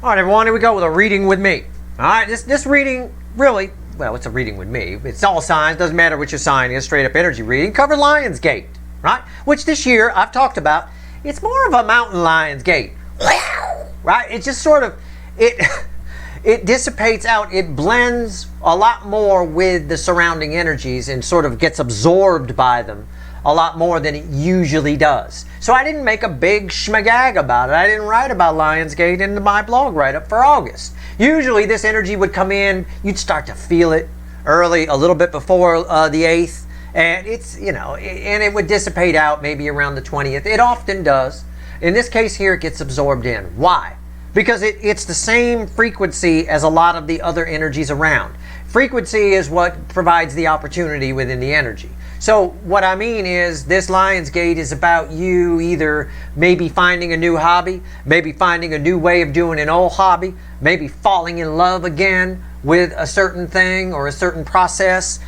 All right, everyone, here we go with a reading with me. All right, this reading really, well, it's a reading with me. It's all signs, doesn't matter what your sign is, straight up energy reading. Covered Lionsgate, right? Which this year I've talked about. It's more of a mountain lion's gate, right? It just sort of, it dissipates out. It blends a lot more with the surrounding energies and sort of gets absorbed by them a lot more than it usually does. So I didn't make a big schmagag about it. I didn't write about Lionsgate in my blog write-up for August. Usually this energy would come in, you'd start to feel it early, a little bit before the 8th, and it's, you know, and it would dissipate out maybe around the 20th. It often does. In this case here, it gets absorbed in. Why? Because it's the same frequency as a lot of the other energies around. Frequency is what provides the opportunity within the energy. So what I mean is this Lionsgate is about you either maybe finding a new hobby, maybe finding a new way of doing an old hobby, maybe falling in love again with a certain thing or a certain process.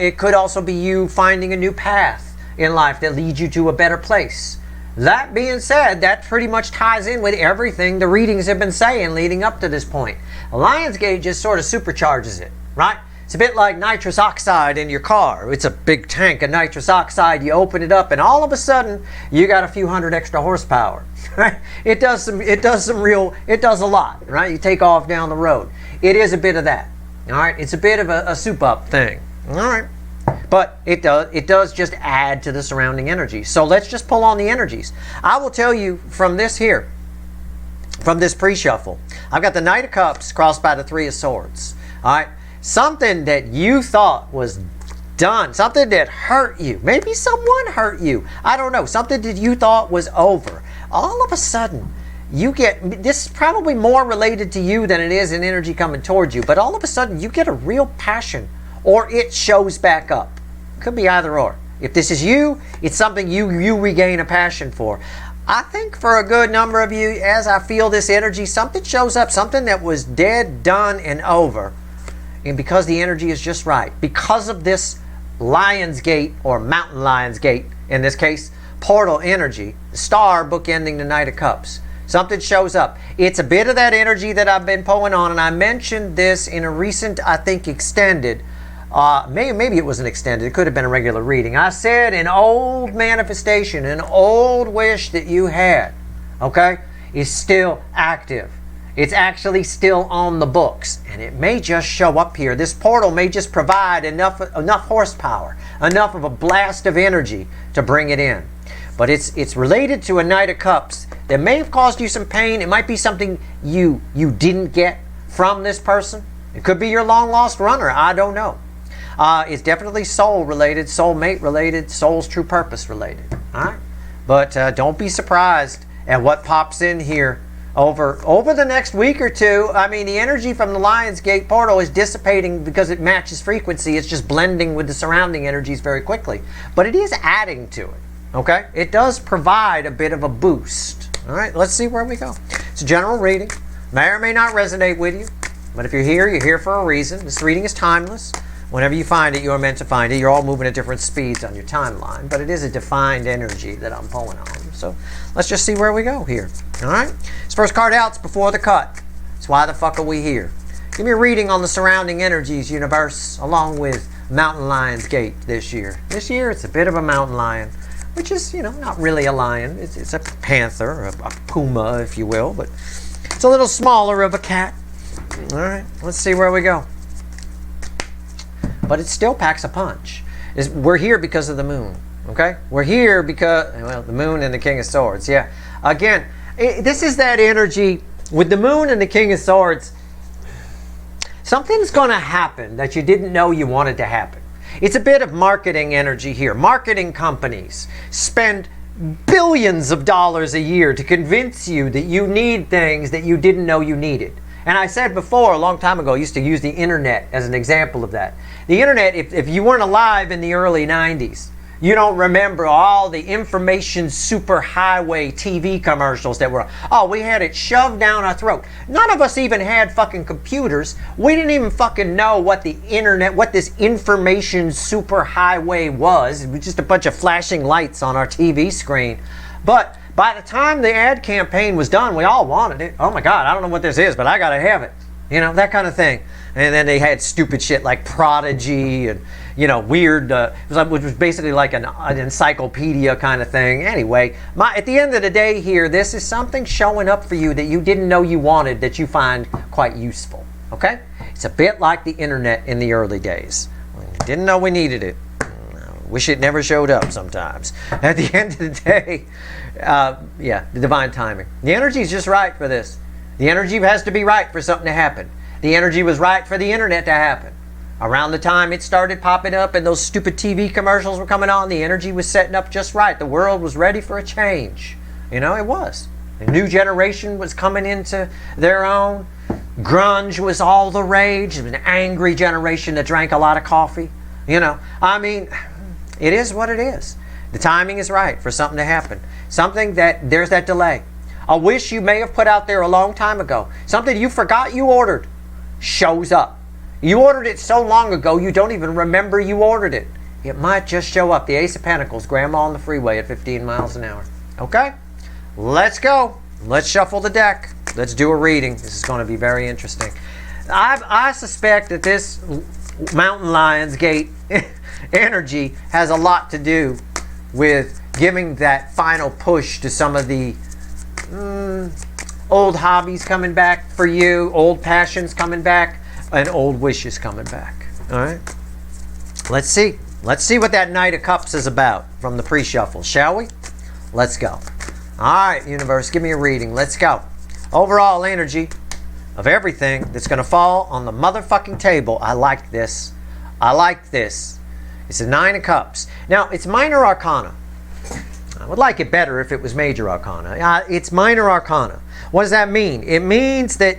It could also be you finding a new path in life that leads you to a better place. That being said, that pretty much ties in with everything the readings have been saying leading up to this point. Lionsgate just sort of supercharges it, right? It's a bit like nitrous oxide in your car. It's a big tank of nitrous oxide. You open it up and all of a sudden you got a few hundred extra horsepower, right? It does a lot, right? You take off down the road. It is a bit of that, all right? It's a bit of a soup up thing, all right? But it does just add to the surrounding energy. So let's just pull on the energies. I will tell you from this here, from this pre-shuffle, I've got the Knight of Cups crossed by the Three of Swords, all right? Something that you thought was done, something that hurt you, maybe someone hurt you, I don't know, something that you thought was over. All of a sudden, you get, this is probably more related to you than it is in energy coming towards you, but all of a sudden you get a real passion or it shows back up. Could be either or. If this is you, it's something you regain a passion for. I think for a good number of you, as I feel this energy, something shows up, something that was dead, done, and over. And because the energy is just right, because of this Lionsgate or Mountain Lionsgate, in this case, portal energy, star bookending the Knight of Cups, something shows up. It's a bit of that energy that I've been pulling on, and I mentioned this in a recent, I think, extended, maybe it was an extended, it could have been a regular reading. I said an old manifestation, an old wish that you had, okay, is still active. It's actually still on the books, and it may just show up here. This portal may just provide enough horsepower, enough of a blast of energy to bring it in. But it's related to a Knight of Cups that may have caused you some pain. It might be something you didn't get from this person. It could be your long-lost runner. I don't know. It's definitely soul-related, soulmate-related, soul's true purpose-related. All right? But don't be surprised at what pops in here over the next week or two. I mean, the energy from the Lionsgate portal is dissipating because it matches frequency. It's just blending with the surrounding energies very quickly. But it is adding to it, okay? It does provide a bit of a boost. All right, let's see where we go. It's a general reading. May or may not resonate with you. But if you're here for a reason. This reading is timeless. Whenever you find it, you are meant to find it. You're all moving at different speeds on your timeline. But it is a defined energy that I'm pulling on. So let's just see where we go here. All right? This first card out's before the cut. That's why the fuck are we here? Give me a reading on the surrounding energies, universe, along with Mountain Lionsgate this year. This year, it's a bit of a mountain lion, which is, you know, not really a lion. It's a panther, or a puma, if you will. But it's a little smaller of a cat. All right, let's see where we go. But it still packs a punch. We're here because of the moon, okay? We're here because, well, the moon and the King of Swords, yeah. Again, this is that energy with the moon and the King of Swords. Something's going to happen that you didn't know you wanted to happen. It's a bit of marketing energy here. Marketing companies spend billions of dollars a year to convince you that you need things that you didn't know you needed. And I said before, a long time ago, I used to use the internet as an example of that. The internet, if you weren't alive in the early 90s, you don't remember all the information superhighway TV commercials that were, oh, we had it shoved down our throat. None of us even had fucking computers. We didn't even fucking know what the internet, what this information superhighway was. It was just a bunch of flashing lights on our TV screen. But By the time the ad campaign was done, we all wanted it. Oh my God, I don't know what this is, but I gotta have it. You know, that kind of thing. And then they had stupid shit like Prodigy and, you know, weird, which was basically like an encyclopedia kind of thing. Anyway, at the end of the day here, this is something showing up for you that you didn't know you wanted that you find quite useful. Okay? It's a bit like the internet in the early days. Didn't know we needed it. Wish it never showed up sometimes. At the end of the day, yeah, the divine timing. The energy is just right for this. The energy has to be right for something to happen. The energy was right for the internet to happen. Around the time it started popping up and those stupid TV commercials were coming on, the energy was setting up just right. The world was ready for a change. You know, it was. A new generation was coming into their own. Grunge was all the rage. It was an angry generation that drank a lot of coffee. You know, I mean, it is what it is. The timing is right for something to happen. Something that, there's that delay. A wish you may have put out there a long time ago. Something you forgot you ordered shows up. You ordered it so long ago you don't even remember you ordered it. It might just show up. The Ace of Pentacles, Grandma on the freeway at 15 miles an hour. Okay? Let's go. Let's shuffle the deck. Let's do a reading. This is going to be very interesting. I suspect that this Mountain Lion's Gate energy has a lot to do with giving that final push to some of the old hobbies coming back for you, old passions coming back, and old wishes coming back. All right? Let's see. Let's see what that Knight of Cups is about from the pre-shuffle, shall we? Let's go. All right, universe, give me a reading. Let's go. Overall energy of everything that's going to fall on the motherfucking table. I like this. I like this. It's a Nine of Cups. Now, it's minor arcana. I would like it better if it was major arcana. It's minor arcana. What does that mean? It means that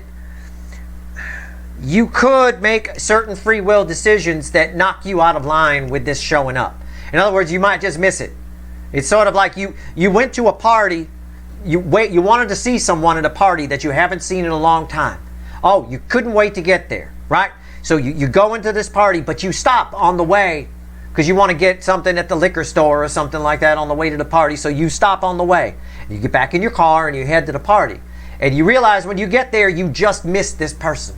you could make certain free will decisions that knock you out of line with this showing up. In other words, you might just miss it. It's sort of like you went to a party, you wanted to see someone at a party that you haven't seen in a long time. Oh, you couldn't wait to get there, right? So you go into this party, but you stop on the way because you want to get something at the liquor store or something like that on the way to the party. So you stop on the way. You get back in your car and you head to the party. And you realize when you get there, you just missed this person.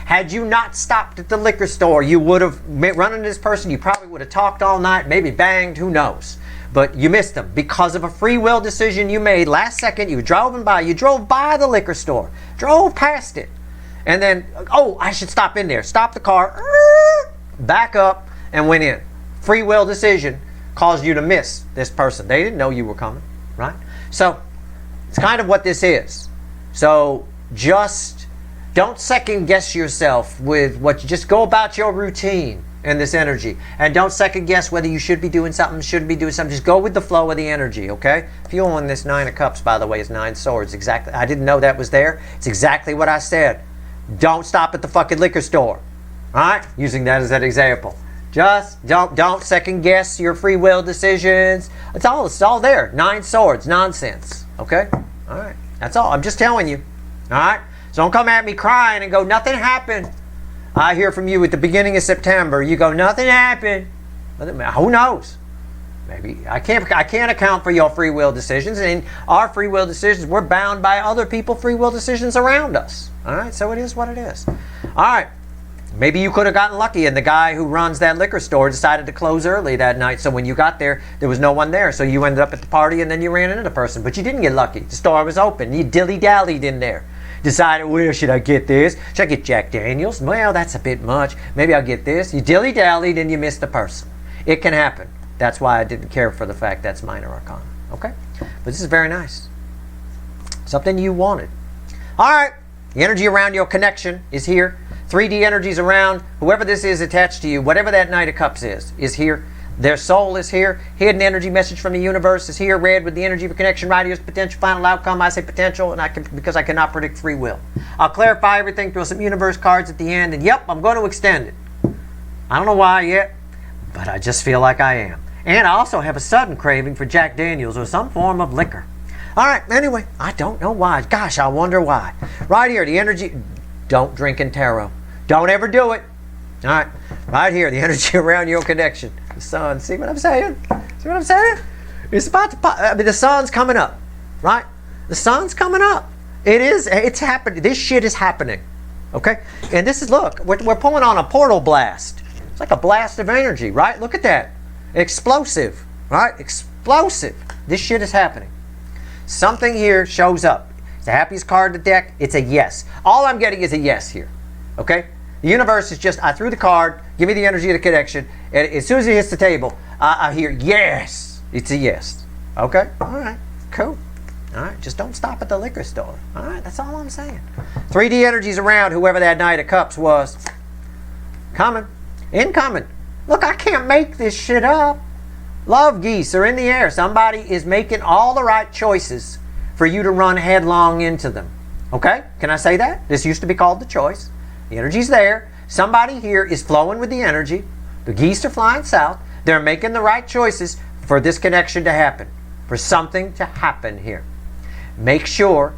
Had you not stopped at the liquor store, you would have run into this person. You probably would have talked all night, maybe banged, who knows. But you missed them because of a free will decision you made last second. You drove by. You drove by the liquor store. Drove past it. And then, oh, I should stop in there. Stop the car. Back up and went in. Free will decision caused you to miss this person. They didn't know you were coming, right? So it's kind of what this is. So just don't second guess yourself with what you just go about your routine and this energy. And don't second guess whether you should be doing something, shouldn't be doing something. Just go with the flow of the energy, okay? Fuel on this Nine of Cups, by the way, is 9 swords. Exactly. I didn't know that was there. It's exactly what I said. Don't stop at the fucking liquor store. All right? Using that as an example. Just don't second guess your free will decisions. It's all there. 9 swords. Nonsense. Okay? All right. That's all. I'm just telling you. All right? So don't come at me crying and go, nothing happened. I hear from you at the beginning of September. You go, nothing happened. Who knows? Maybe I can't account for your free will decisions, and in our free will decisions, we're bound by other people's free will decisions around us. All right, so it is what it is. All right, maybe you could have gotten lucky, and the guy who runs that liquor store decided to close early that night. So when you got there, there was no one there. So you ended up at the party, and then you ran into the person, but you didn't get lucky. The store was open. You dilly-dallied in there. Decided, where should I get this? Should I get Jack Daniels? Well, that's a bit much. Maybe I'll get this. You dilly-dallied and you missed the person. It can happen. That's why I didn't care for the fact that's minor arcana. Okay? But this is very nice. Something you wanted. All right. The energy around your connection is here. 3D energies around. Whoever this is attached to you, whatever that Knight of Cups is here. Their soul is here. Hidden energy message from the universe is here. Read with the energy of a connection. Right here's potential final outcome. I say potential, and because I cannot predict free will. I'll clarify everything through some universe cards at the end, and yep, I'm going to extend it. I don't know why yet, but I just feel like I am. And I also have a sudden craving for Jack Daniels or some form of liquor. All right, anyway, I don't know why. Gosh, I wonder why. Right here, the energy. Don't drink in tarot. Don't ever do it. All right, right here, the energy around your connection. The sun. See what I'm saying? See what I'm saying? It's about to pop. I mean, the sun's coming up. right? The sun's coming up. It's happening. This shit is happening. Okay? And this is, look, we're pulling on a portal blast. It's like a blast of energy, right? Look at that. Explosive, right? Explosive. This shit is happening. Something here shows up. It's the happiest card in the deck. It's a yes. All I'm getting is a yes here. Okay? The universe is just, I threw the card, give me the energy of the connection, and as soon as it hits the table, I hear yes. It's a yes. Okay? All right. Cool. All right. Just don't stop at the liquor store. All right. That's all I'm saying. 3D energies around whoever that Knight of Cups was. Coming. Incoming. Look, I can't make this shit up. Love geese are in the air. Somebody is making all the right choices for you to run headlong into them. Okay? Can I say that? This used to be called the choice. The energy's there. Somebody here is flowing with the energy. The geese are flying south. They're making the right choices for this connection to happen. For something to happen here. Make sure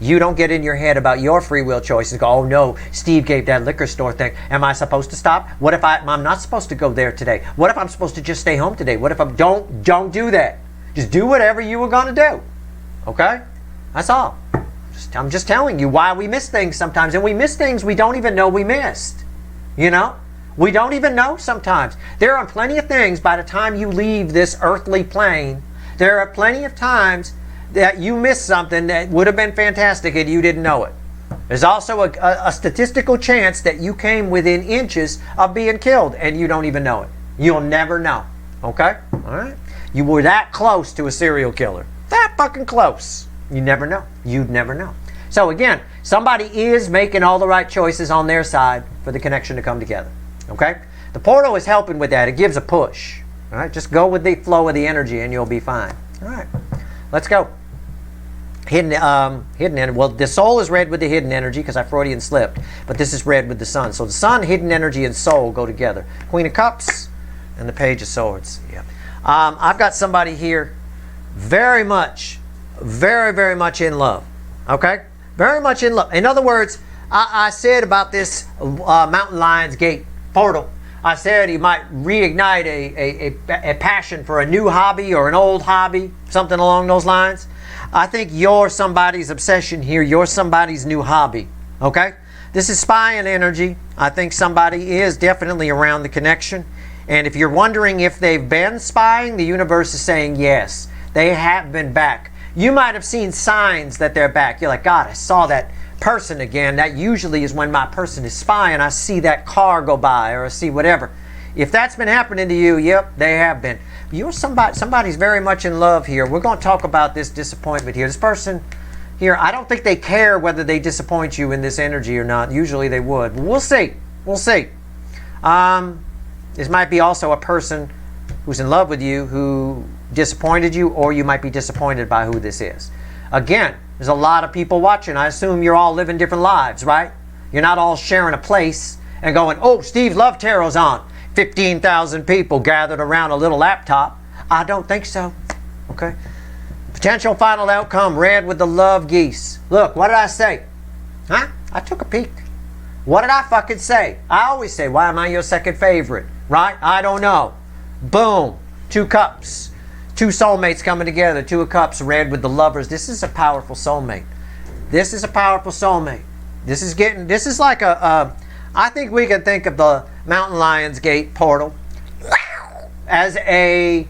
you don't get in your head about your free will choices. Go, oh no, Steve gave that liquor store thing. Am I supposed to stop? What if I'm not supposed to go there today? What if I'm supposed to just stay home today? What if don't do that. Just do whatever you were going to do. Okay? That's all. I'm just telling you why we miss things sometimes. And we miss things we don't even know we missed. You know? We don't even know sometimes. There are plenty of things by the time you leave this earthly plane. There are plenty of times that you missed something that would have been fantastic and you didn't know it. There's also a statistical chance that you came within inches of being killed and you don't even know it. You'll never know. Okay? All right? You were that close to a serial killer. That fucking close. You never know. You'd never know. So again, somebody is making all the right choices on their side for the connection to come together. Okay? The portal is helping with that. It gives a push. All right? Just go with the flow of the energy and you'll be fine. All right. Let's go. Hidden energy. Well, the soul is red with the hidden energy because I Freudian slipped, but this is red with the sun. So the sun, hidden energy, and soul go together. Queen of Cups and the Page of Swords. Yeah. I've got somebody here very much in love. Okay? Very much in love. In other words, I said about this Mountain Lion's Gate portal, I said he might reignite a passion for a new hobby or an old hobby, something along those lines. I think you're somebody's obsession here. You're somebody's new hobby. Okay? This is spying energy. I think somebody is definitely around the connection. And if you're wondering if they've been spying, the universe is saying yes. They have been back. You might have seen signs that they're back. You're like, God, I saw that person again. That usually is when my person is spying. I see that car go by or I see whatever. If that's been happening to you, yep, they have been. You're somebody's very much in love here. We're going to talk about this disappointment here. This person here, I don't think they care whether they disappoint you in this energy or not. Usually they would. But we'll see. We'll see. This might be also a person who's in love with you who disappointed you, or you might be disappointed by who this is. Again, there's a lot of people watching. I assume you're all living different lives, right? You're not all sharing a place and going, oh, Steve Love Tarot's on. 15,000 people gathered around a little laptop. I don't think so. Okay. Potential final outcome, red with the love geese. Look, what did I say? Huh? I took a peek. What did I fucking say? I always say, why am I your second favorite? Right? I don't know. Boom. 2 cups. 2 soulmates coming together. 2 of cups, red with the lovers. This is a powerful soulmate. This is a powerful soulmate. This is like I think we can think of the Mountain Lion's Gate portal as a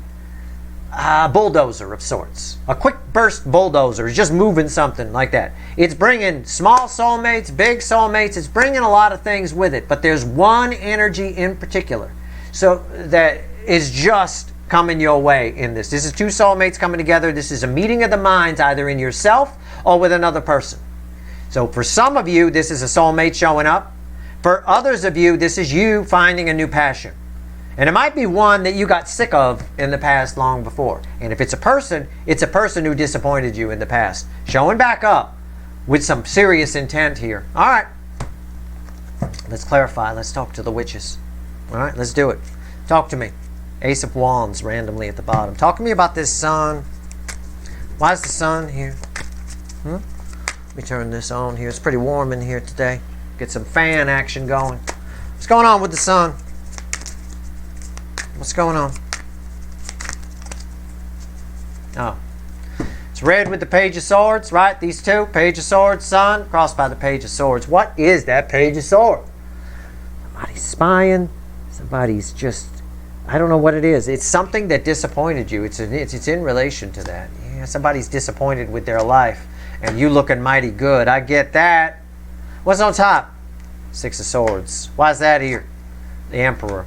bulldozer of sorts. A quick burst bulldozer. It's just moving something like that. It's bringing small soulmates, big soulmates. It's bringing a lot of things with it. But there's one energy in particular so that is just coming your way in this. This is 2 soulmates coming together. This is a meeting of the minds either in yourself or with another person. So for some of you, this is a soulmate showing up. For others of you, this is you finding a new passion. And it might be one that you got sick of in the past long before. And if it's a person who disappointed you in the past. Showing back up with some serious intent here. All right. Let's clarify. Let's talk to the witches. All right, let's do it. Talk to me. Ace of Wands randomly at the bottom. Talk to me about this sun. Why is the sun here? Let me turn this on here. It's pretty warm in here today. Get some fan action going. What's going on with the sun? What's going on? Oh. It's red with the Page of Swords, right? These two, Page of Swords, Sun, crossed by the Page of Swords. What is that Page of Swords? Somebody's spying. Somebody's just, I don't know what it is. It's something that disappointed you. It's in relation to that. Yeah, somebody's disappointed with their life, and you looking mighty good. I get that. What's on top? Six of Swords. Why is that here? The Emperor.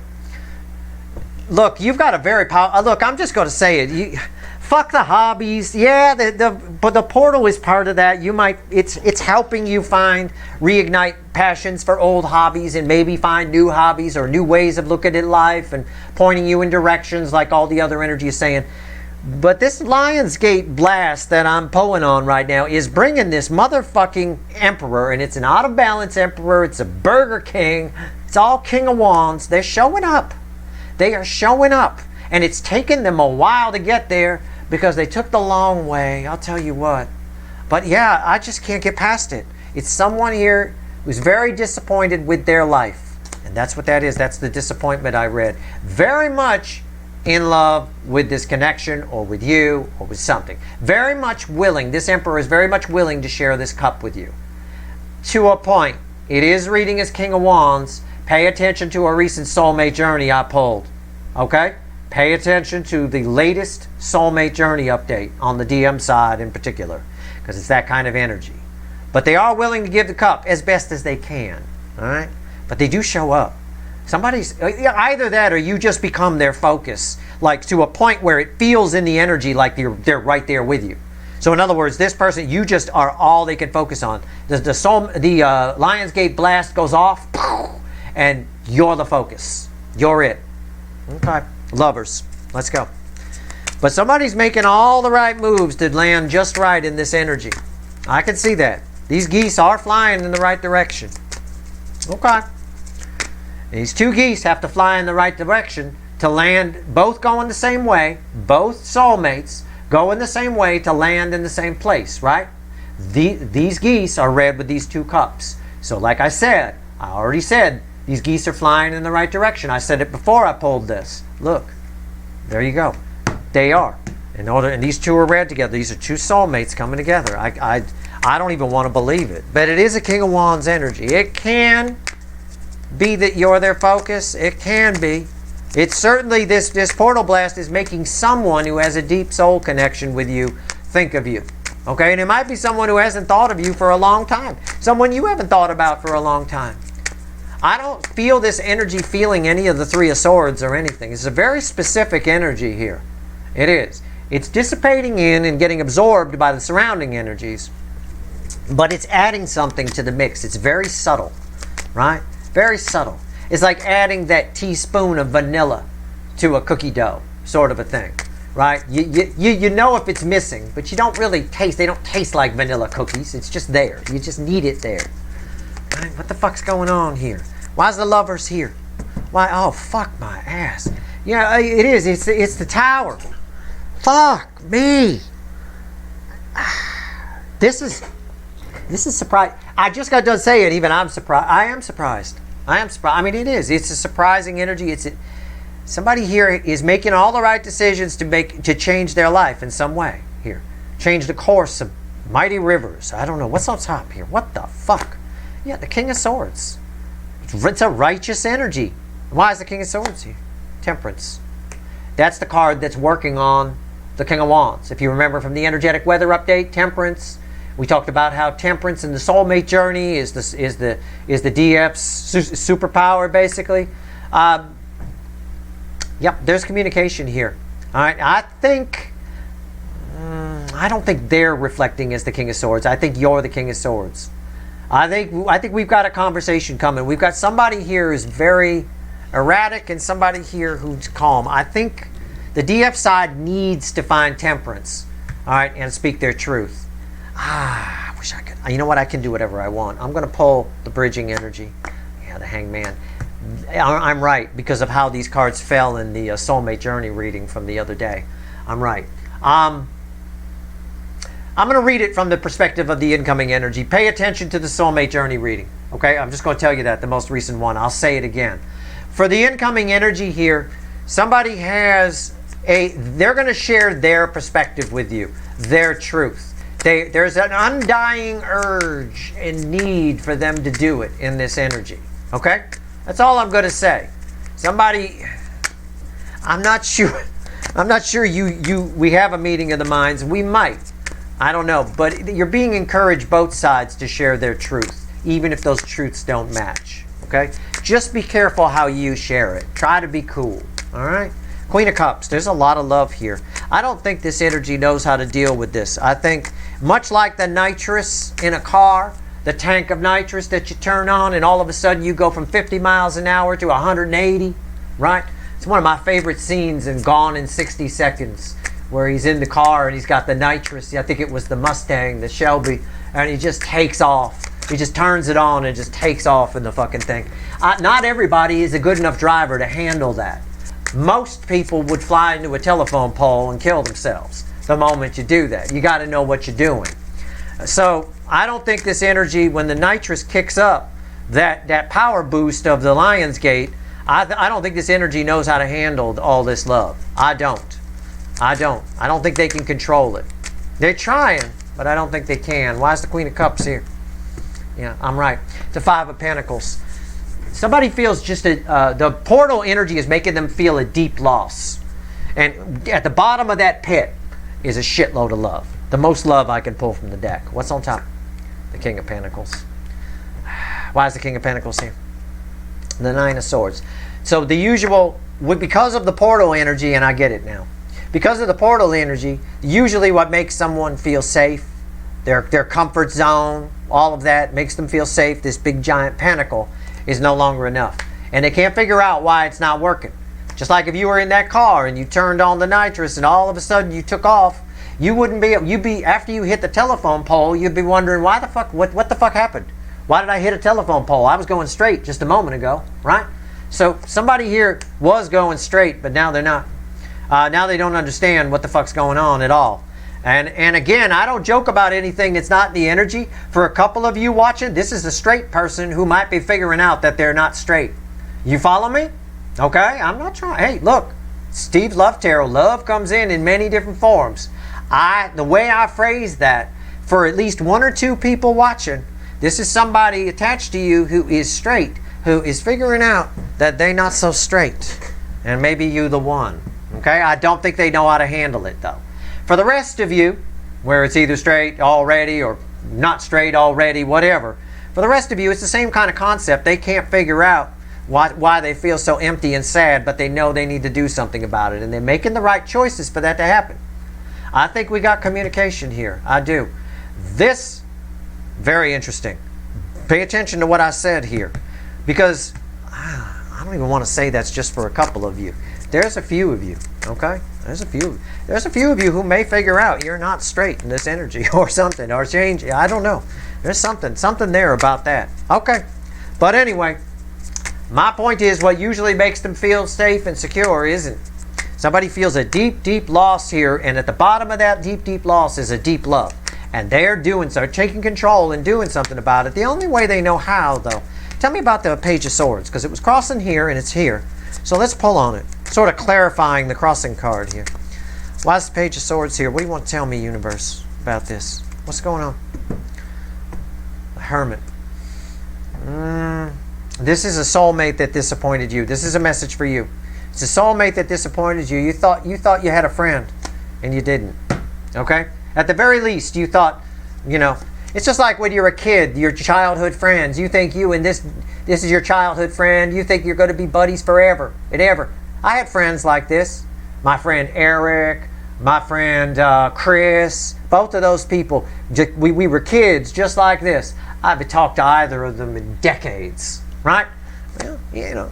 Look, you've got a very powerful... Look, I'm just going to say it. Fuck the hobbies. Yeah, but the portal is part of that. You might... It's helping you reignite passions for old hobbies and maybe find new hobbies or new ways of looking at life and pointing you in directions like all the other energy is saying. But this Lionsgate blast that I'm pulling on right now is bringing this motherfucking Emperor, and it's an out-of-balance Emperor. It's a Burger King. It's all King of Wands. They're showing up. They are showing up. And it's taken them a while to get there because they took the long way. I'll tell you what. But yeah, I just can't get past it. It's someone here who's very disappointed with their life. And that's what that is. That's the disappointment I read. Very much in love with this connection or with you or with something. Very much willing. This Emperor is very much willing to share this cup with you. To a point. It is reading as King of Wands. Pay attention to a recent soulmate journey I pulled. Okay? Pay attention to the latest soulmate journey update on the DM side in particular, because it's that kind of energy. But they are willing to give the cup as best as they can. All right? But they do show up. Somebody's either that or you just become their focus, like to a point where it feels in the energy like they're right there with you. So in other words, this person, you just are all they can focus on. The Lionsgate blast goes off, and you're the focus. You're it. Okay. Lovers. Let's go. But somebody's making all the right moves to land just right in this energy. I can see that. These geese are flying in the right direction. Okay. These two geese have to fly in the right direction to land, both going the same way, both soulmates go in the same way to land in the same place, right? These geese are red with these two cups. So like I said, I already said, these geese are flying in the right direction. I said it before I pulled this. Look, there you go. They are. And these two are red together. These are two soulmates coming together. I don't even want to believe it. But it is a King of Wands energy. It can be that you're their focus. It can be. It's certainly, this portal blast is making someone who has a deep soul connection with you think of you. Okay? And it might be someone who hasn't thought of you for a long time. Someone you haven't thought about for a long time. I don't feel this energy feeling any of the Three of Swords or anything. It's a very specific energy here. It is. It's dissipating in and getting absorbed by the surrounding energies. But it's adding something to the mix. It's very subtle. Right? Very subtle. It's like adding that teaspoon of vanilla to a cookie dough, sort of a thing, right? You know if it's missing, but you don't really taste. They don't taste like vanilla cookies. It's just there. You just need it there. Right? What the fuck's going on here? Why's the Lovers here? Why? Oh, fuck my ass. Yeah, it is. It's the Tower. Fuck me. This is surprising. I just got done saying even I'm surprised. I am surprised. I mean, it is. It's a surprising energy. Somebody here is making all the right decisions to change their life in some way here. Change the course of mighty rivers. I don't know. What's on top here? What the fuck? Yeah, the King of Swords. It's a righteous energy. Why is the King of Swords here? Temperance. That's the card that's working on the King of Wands. If you remember from the energetic weather update, Temperance. We talked about how temperance in the soulmate journey is the DF's superpower, basically. Yep, there's communication here. All right, I don't think they're reflecting as the King of Swords. I think you're the King of Swords. I think we've got a conversation coming. We've got somebody here who's very erratic and somebody here who's calm. I think the DF side needs to find temperance, all right, and speak their truth. I wish I could. You know what? I can do whatever I want. I'm going to pull the bridging energy. Yeah, the Hangman. I'm right because of how these cards fell in the soulmate journey reading from the other day. I'm right. I'm going to read it from the perspective of the incoming energy. Pay attention to the soulmate journey reading. Okay? I'm just going to tell you that, the most recent one. I'll say it again. For the incoming energy here, somebody has they're going to share their perspective with you, their truth. There's an undying urge and need for them to do it in this energy. Okay? That's all I'm going to say. Somebody, I'm not sure we have a meeting of the minds. We might. I don't know. But you're being encouraged, both sides, to share their truth, even if those truths don't match. Okay? Just be careful how you share it. Try to be cool. All right? Queen of Cups. There's a lot of love here. I don't think this energy knows how to deal with this. I think, much like the nitrous in a car, the tank of nitrous that you turn on and all of a sudden you go from 50 miles an hour to 180, right? It's one of my favorite scenes in Gone in 60 Seconds, where he's in the car and he's got the nitrous. I think it was the Mustang, the Shelby, and he just takes off. He just turns it on and just takes off in the fucking thing. Not everybody is a good enough driver to handle that. Most people would fly into a telephone pole and kill themselves the moment you do that. You got to know what you're doing. So I don't think this energy, when the nitrous kicks up, that power boost of the Lion's Gate, I don't think this energy knows how to handle all this love. I don't. I don't think they can control it. They're trying, but I don't think they can. Why is the Queen of Cups here? Yeah, I'm right. It's a Five of Pentacles. Somebody feels just the portal energy is making them feel a deep loss. And at the bottom of that pit is a shitload of love. The most love I can pull from the deck. What's on top? The King of Pentacles. Why is the King of Pentacles here? The Nine of Swords. So the usual, because of the portal energy, and I get it now. Because of the portal energy, usually what makes someone feel safe, their comfort zone, all of that makes them feel safe, this big giant pentacle, is no longer enough. And they can't figure out why it's not working. Just like if you were in that car and you turned on the nitrous and all of a sudden you took off, you'd be after you hit the telephone pole, you'd be wondering why the fuck, what the fuck happened? Why did I hit a telephone pole? I was going straight just a moment ago, right? So somebody here was going straight, but now they're not. Now they don't understand what the fuck's going on at all. And again, I don't joke about anything that's not the energy. For a couple of you watching, this is a straight person who might be figuring out that they're not straight. You follow me? Okay? I'm not trying. Hey, look. Steve's Love Tarot. Love comes in many different forms. The way I phrase that, for at least one or two people watching, this is somebody attached to you who is straight, who is figuring out that they're not so straight. And maybe you the one. Okay? I don't think they know how to handle it, though. For the rest of you, where it's either straight already or not straight already, whatever, for the rest of you, it's the same kind of concept. They can't figure out why they feel so empty and sad, but they know they need to do something about it. And they're making the right choices for that to happen. I think we got communication here. I do. This, very interesting. Pay attention to what I said here. Because I don't even want to say that's just for a couple of you. There's a few of you, okay? There's a few of you who may figure out you're not straight in this energy or something, or change. I don't know. There's something there about that. Okay. But anyway, my point is what usually makes them feel safe and secure isn't. Somebody feels a deep, deep loss here, and at the bottom of that deep, deep loss is a deep love. And they're doing so, taking control and doing something about it. The only way they know how, though. Tell me about the Page of Swords, because it was crossing here and it's here. So let's pull on it. Sort of clarifying the crossing card here. Why is the Page of Swords here? What do you want to tell me, universe, about this? What's going on? The Hermit. This is a soulmate that disappointed you. This is a message for you. It's a soulmate that disappointed you. You thought you had a friend, and you didn't. Okay? At the very least, you thought, it's just like when you're a kid, your childhood friends. You think you and this is your childhood friend. You think you're going to be buddies forever and ever. I had friends like this. My friend Eric, my friend Chris, both of those people, we were kids just like this. I haven't talked to either of them in decades, right? Well,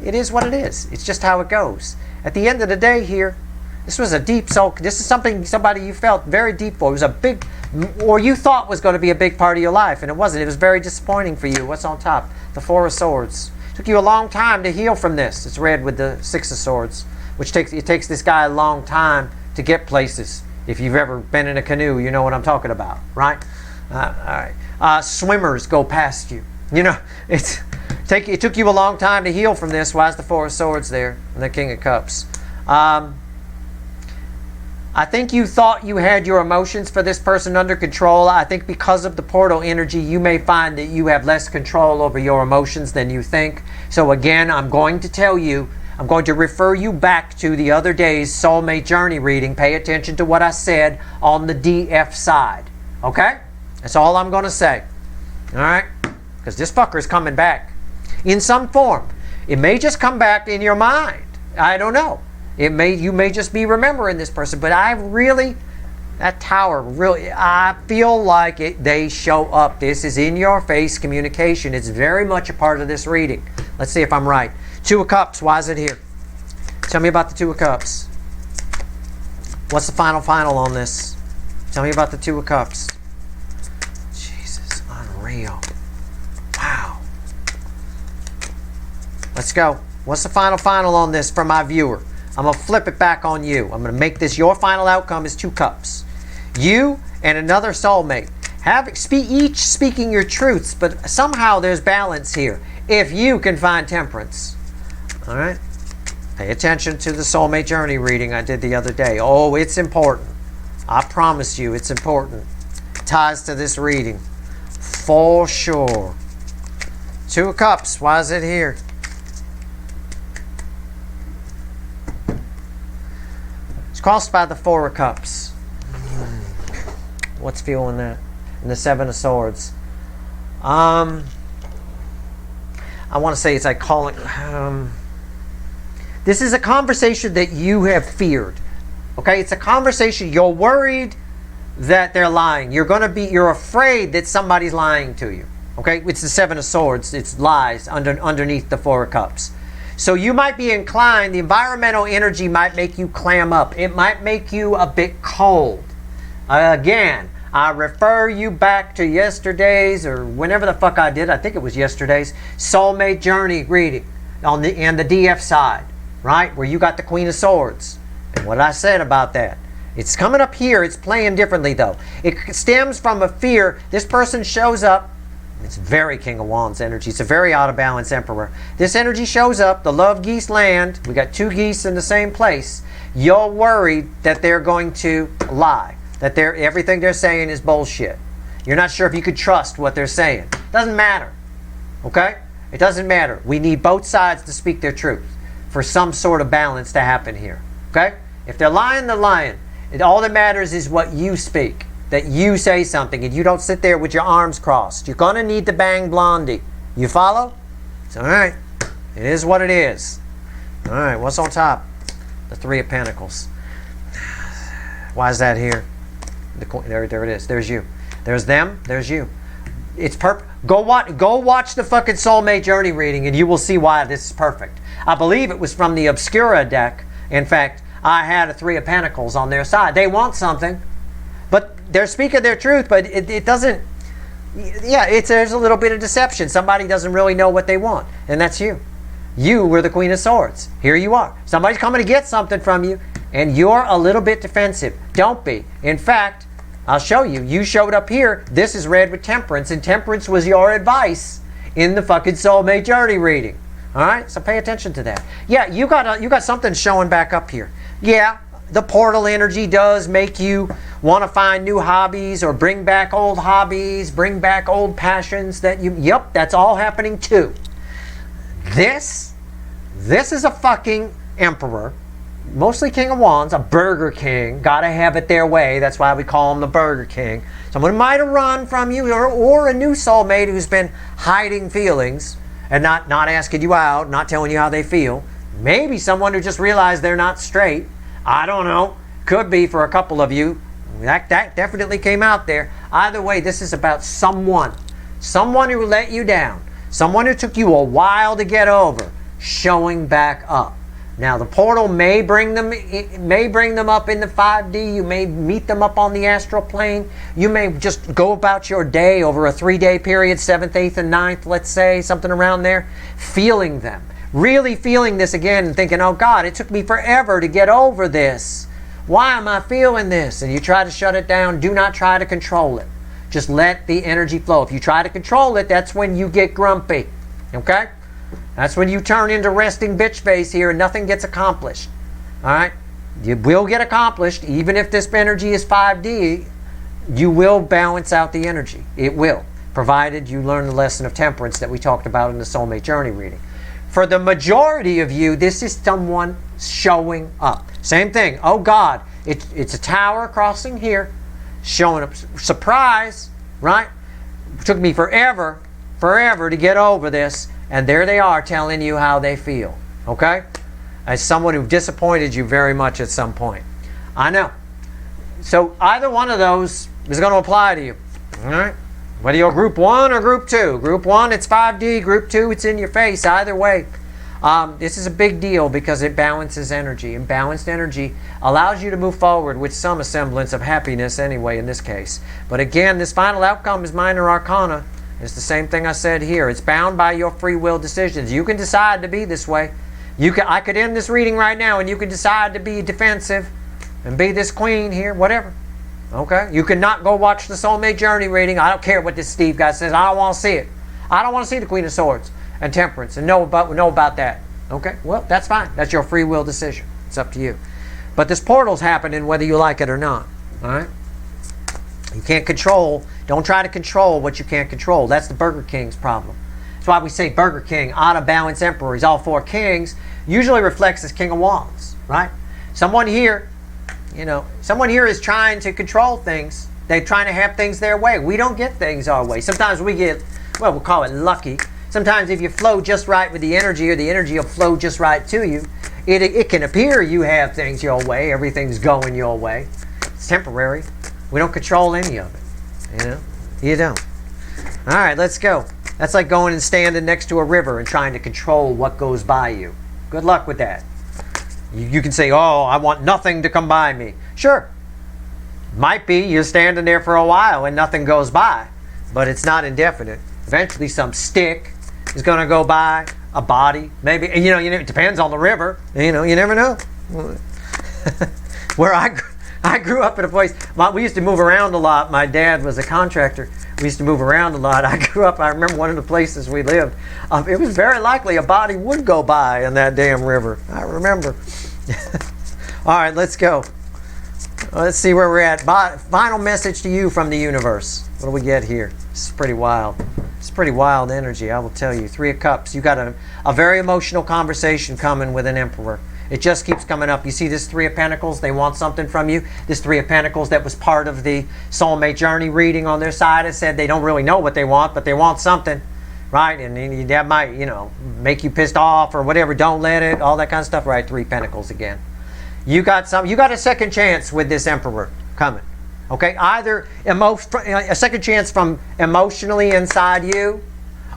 it is what it is. It's just how it goes. At the end of the day here, this was a deep soul. This is somebody you felt very deep for. It was a big, or you thought was going to be a big part of your life, and it wasn't. It was very disappointing for you. What's on top? The Four of Swords. It took you a long time to heal from this. It's red with the Six of Swords, which takes this guy a long time to get places. If you've ever been in a canoe, you know what I'm talking about, right? All right. Swimmers go past you. It took you a long time to heal from this. Why is the Four of Swords there? And the King of Cups. I think you thought you had your emotions for this person under control. I think because of the portal energy, you may find that you have less control over your emotions than you think. So again, I'm going to tell you, I'm going to refer you back to the other day's soulmate journey reading. Pay attention to what I said on the DF side. Okay? That's all I'm going to say. All right? Because this fucker is coming back in some form. It may just come back in your mind. I don't know. You may just be remembering this person, but that tower, really, I feel like they show up. This is in your face communication. It's very much a part of this reading. Let's see if I'm right. Two of Cups, why is it here? Tell me about the Two of Cups. What's the final on this? Tell me about the Two of Cups. Jesus, unreal. Wow. Let's go. What's the final on this for my viewer? I'm going to flip it back on you. I'm going to make this your final outcome is Two Cups. You and another soulmate each speaking your truths, but somehow there's balance here. If you can find temperance. All right? Pay attention to the soulmate journey reading I did the other day. Oh, it's important. I promise you it's important. It ties to this reading. For sure. Two of Cups. Why is it here? Crossed by the Four of Cups. What's feeling that? And the Seven of Swords. I want to say it's like calling. This is a conversation that you have feared. Okay, it's a conversation you're worried that they're lying. You're afraid that somebody's lying to you. Okay, it's the Seven of Swords. It's lies underneath the Four of Cups. So you might be inclined, the environmental energy might make you clam up. It might make you a bit cold. Again, I refer you back to yesterday's, or whenever the fuck I did, I think it was yesterday's, soulmate journey reading on the DF side, right? Where you got the Queen of Swords. And what I said about that. It's coming up here, it's playing differently though. It stems from a fear. This person shows up. It's very King of Wands energy. It's a very out of balance Emperor. This energy shows up. The love geese land. We got two geese in the same place. You're worried that they're going to lie. That everything they're saying is bullshit. You're not sure if you could trust what they're saying. Doesn't matter. Okay? It doesn't matter. We need both sides to speak their truth for some sort of balance to happen here. Okay? If they're lying, they're lying. All that matters is what you speak. That you say something and you don't sit there with your arms crossed. You're going to need the bang blondie. You follow? It's all right. It is what it is. All right, what's on top? The Three of Pentacles. Why is that here? There it is. There's you. There's them. There's you. It's perfect. Go watch the fucking soulmate journey reading and you will see why this is perfect. I believe it was from the Obscura deck. In fact, I had a Three of Pentacles on their side. They want something. But they're speaking their truth, but it doesn't, there's a little bit of deception. Somebody doesn't really know what they want, and that's you. You were the Queen of Swords. Here you are. Somebody's coming to get something from you, and you're a little bit defensive. Don't be. In fact, I'll show you. You showed up here. This is read with Temperance, and Temperance was your advice in the fucking soulmate journey reading. All right, so pay attention to that. Yeah, you got something showing back up here. Yeah. The portal energy does make you want to find new hobbies or bring back old hobbies, bring back old passions that's all happening too. This is a fucking Emperor, mostly King of Wands, a Burger King, gotta have it their way. That's why we call him the Burger King. Someone might have run from you or a new soulmate who's been hiding feelings and not asking you out, not telling you how they feel. Maybe someone who just realized they're not straight. I don't know. Could be for a couple of you. That definitely came out there. Either way, this is about someone who let you down. Someone who took you a while to get over. Showing back up. Now, the portal may bring them up in the 5D. You may meet them up on the astral plane. You may just go about your day over a 3-day period, 7th, 8th, and 9th, let's say, something around there, feeling them. Really feeling this again and thinking, oh God, it took me forever to get over this. Why am I feeling this? And you try to shut it down. Do not try to control it. Just let the energy flow. If you try to control it, that's when you get grumpy. Okay? That's when you turn into resting bitch face here and nothing gets accomplished. All right? You will get accomplished. Even if this energy is 5D, you will balance out the energy. It will, provided you learn the lesson of temperance that we talked about in the soulmate journey reading. For the majority of you, this is someone showing up. Same thing. Oh God, it's a tower crossing here, showing up. Surprise, right? It took me forever to get over this, and there they are telling you how they feel. Okay? As someone who disappointed you very much at some point. I know. So either one of those is going to apply to you. All right? Whether you're group 1 or group 2. Group 1, it's 5D. Group 2, it's in your face. Either way. This is a big deal because it balances energy. And balanced energy allows you to move forward with some semblance of happiness anyway in this case. But again, this final outcome is minor arcana. It's the same thing I said here. It's bound by your free will decisions. You can decide to be this way. I could end this reading right now and you can decide to be defensive and be this queen here, whatever. Okay? You can not go watch the soulmate journey reading. I don't care what this Steve guy says. I don't want to see it. I don't want to see the Queen of Swords and Temperance and know about that. Okay? Well, that's fine. That's your free will decision. It's up to you. But this portal's happening whether you like it or not. All right? You can't control. Don't try to control what you can't control. That's the Burger King's problem. That's why we say Burger King, out of balance emperor. He's all 4 kings. Usually reflects as King of Wands, right? Someone here is trying to control things. They're trying to have things their way. We don't get things our way. Sometimes we get, well, we'll call it lucky. Sometimes if you flow just right with the energy, or the energy will flow just right to you, it can appear you have things your way. Everything's going your way. It's temporary. We don't control any of it. You don't. All right, let's go. That's like going and standing next to a river and trying to control what goes by you. Good luck with that. You can say, oh, I want nothing to come by me. Sure. Might be you're standing there for a while and nothing goes by. But it's not indefinite. Eventually some stick is going to go by. A body. Maybe, it depends on the river. You never know. Where I grew up in a place, we used to move around a lot. My dad was a contractor. We used to move around a lot. I remember one of the places we lived. It was very likely a body would go by in that damn river. I remember. All right, let's go. Let's see where we're at. Final message to you from the universe. What do we get here? This is pretty wild. It's pretty wild energy, I will tell you. 3 of Cups. You got a very emotional conversation coming with an Emperor. It just keeps coming up. You see this 3 of Pentacles? They want something from you. This 3 of Pentacles that was part of the soulmate journey reading on their side has said they don't really know what they want, but they want something, right? And that might, make you pissed off or whatever. Don't let it. All that kind of stuff, right? 3 Pentacles again. You got a second chance with this Emperor coming. Okay? Either a second chance from emotionally inside you,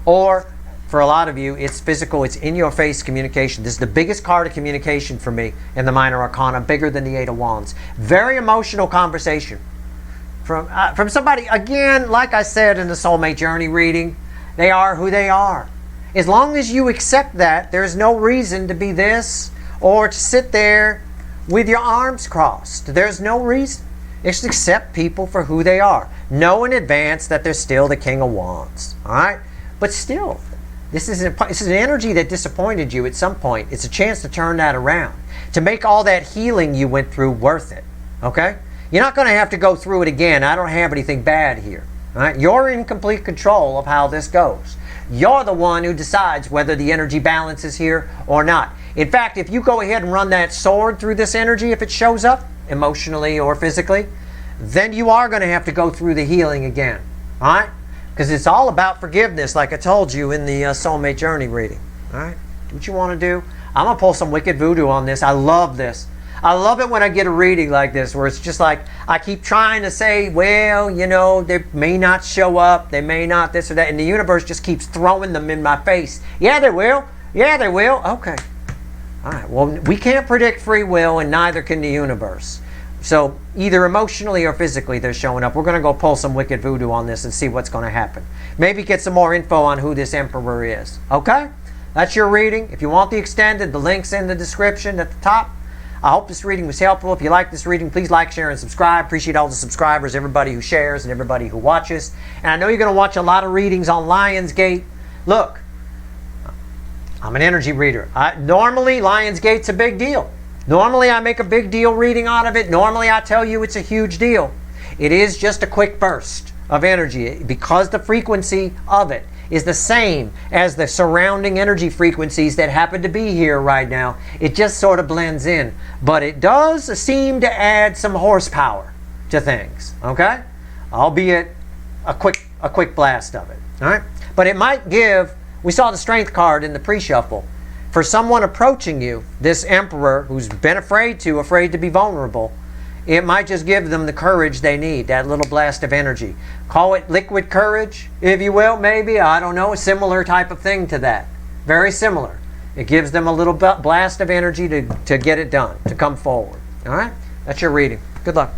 or for a lot of you, it's physical, it's in-your-face communication. This is the biggest card of communication for me in the Minor Arcana, bigger than the 8 of Wands. Very emotional conversation. From somebody, again, like I said in the Soulmate Journey reading, they are who they are. As long as you accept that, there's no reason to be this or to sit there with your arms crossed. There's no reason. Just accept people for who they are. Know in advance that they're still the King of Wands. All right? But still, this is an energy that disappointed you at some point. It's a chance to turn that around. To make all that healing you went through worth it. Okay? You're not going to have to go through it again. I don't have anything bad here. All right? You're in complete control of how this goes. You're the one who decides whether the energy balance is here or not. In fact, if you go ahead and run that sword through this energy, if it shows up, emotionally or physically, then you are going to have to go through the healing again. All right? Because it's all about forgiveness, like I told you in the Soulmate Journey reading. All right? Do what you want to do. I'm going to pull some wicked voodoo on this. I love this. I love it when I get a reading like this, where it's just like, I keep trying to say, well, they may not show up, they may not this or that, and the universe just keeps throwing them in my face. Yeah, they will. Yeah, they will. Okay. All right. Well, we can't predict free will, and neither can the universe. So either emotionally or physically they're showing up. We're going to go pull some wicked voodoo on this and see what's going to happen. Maybe get some more info on who this Emperor is. Okay? That's your reading. If you want the extended, the link's in the description at the top. I hope this reading was helpful. If you like this reading, please like, share, and subscribe. Appreciate all the subscribers, everybody who shares, and everybody who watches. And I know you're going to watch a lot of readings on Lionsgate. Look, I'm an energy reader. Normally, Lionsgate's a big deal. Normally I make a big deal reading out of it. Normally I tell you it's a huge deal. It is just a quick burst of energy because the frequency of it is the same as the surrounding energy frequencies that happen to be here right now. It just sort of blends in. But it does seem to add some horsepower to things, okay? Albeit a quick blast of it, all right? But it might give, we saw the strength card in the pre-shuffle. For someone approaching you, this emperor who's been afraid to be vulnerable, it might just give them the courage they need, that little blast of energy. Call it liquid courage, if you will, maybe. I don't know, a similar type of thing to that. Very similar. It gives them a little blast of energy to get it done, to come forward. All right? That's your reading. Good luck.